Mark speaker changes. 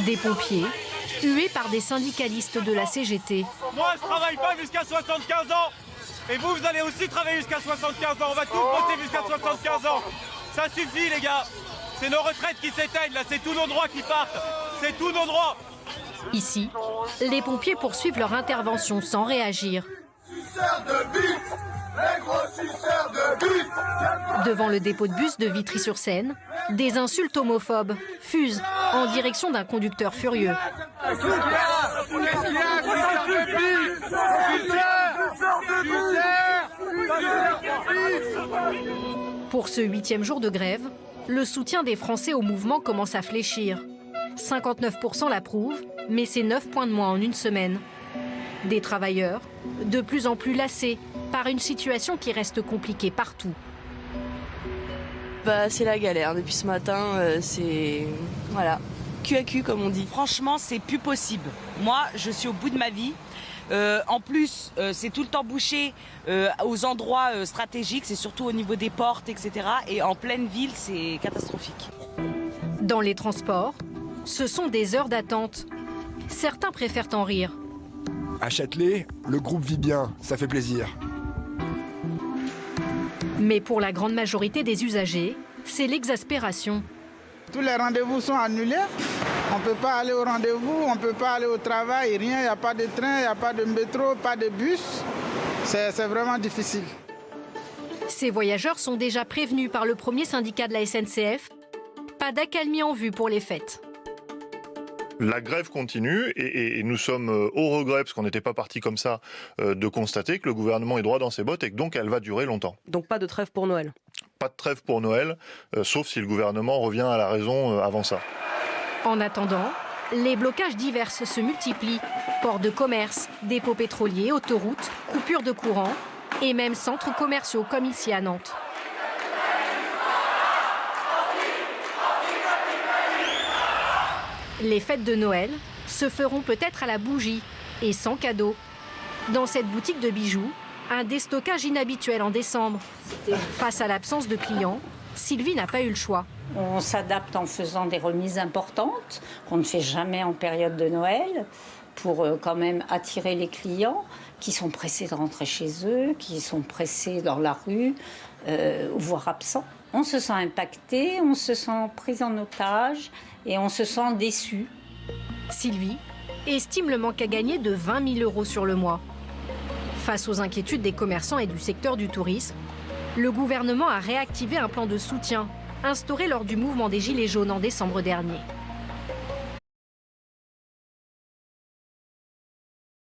Speaker 1: Des pompiers, hués par des syndicalistes de la CGT.
Speaker 2: Moi, je travaille pas jusqu'à 75 ans. Et vous, vous allez aussi travailler jusqu'à 75 ans. On va tous voter jusqu'à 75 ans. Ça suffit, les gars. C'est nos retraites qui s'éteignent, là. C'est tous nos droits qui partent. C'est tous nos droits.
Speaker 1: Ici, les pompiers poursuivent leur intervention sans réagir. Devant le dépôt de bus de Vitry-sur-Seine, des insultes homophobes fusent en direction d'un conducteur furieux. Pour ce 8e jour de grève, le soutien des Français au mouvement commence à fléchir. 59% l'approuvent, mais c'est 9 points de moins en une semaine. Des travailleurs de plus en plus lassés par une situation qui reste compliquée partout.
Speaker 3: C'est la galère. Depuis ce matin, c'est... Voilà. Cul à cul, comme on dit.
Speaker 4: Franchement, c'est plus possible. Moi, je suis au bout de ma vie. En plus, c'est tout le temps bouché aux endroits stratégiques, c'est surtout au niveau des portes, etc. Et en pleine ville, c'est catastrophique.
Speaker 1: Dans les transports, ce sont des heures d'attente. Certains préfèrent en rire.
Speaker 5: À Châtelet, le groupe vit bien, ça fait plaisir.
Speaker 1: Mais pour la grande majorité des usagers, c'est l'exaspération.
Speaker 6: Tous les rendez-vous sont annulés. On ne peut pas aller au rendez-vous, on ne peut pas aller au travail, rien, il n'y a pas de train, il n'y a pas de métro, pas de bus. C'est vraiment difficile.
Speaker 1: Ces voyageurs sont déjà prévenus par le premier syndicat de la SNCF. Pas d'accalmie en vue pour les fêtes.
Speaker 7: La grève continue et nous sommes au regret, parce qu'on n'était pas parti comme ça, de constater que le gouvernement est droit dans ses bottes et que donc elle va durer longtemps.
Speaker 3: Donc pas de trêve pour Noël?
Speaker 7: Pas de trêve pour Noël, sauf si le gouvernement revient à la raison avant ça.
Speaker 1: En attendant, les blocages divers se multiplient. Ports de commerce, dépôts pétroliers, autoroutes, coupures de courant et même centres commerciaux comme ici à Nantes. Les fêtes de Noël se feront peut-être à la bougie et sans cadeau. Dans cette boutique de bijoux, un déstockage inhabituel en décembre. Face à l'absence de clients, Sylvie n'a pas eu le choix.
Speaker 8: On s'adapte en faisant des remises importantes qu'on ne fait jamais en période de Noël pour quand même attirer les clients qui sont pressés de rentrer chez eux, qui sont pressés dans la rue, voire absents. On se sent impacté, on se sent pris en otage et on se sent déçu.
Speaker 1: Sylvie estime le manque à gagner de 20 000 € sur le mois. Face aux inquiétudes des commerçants et du secteur du tourisme, le gouvernement a réactivé un plan de soutien instauré lors du mouvement des Gilets jaunes en décembre dernier.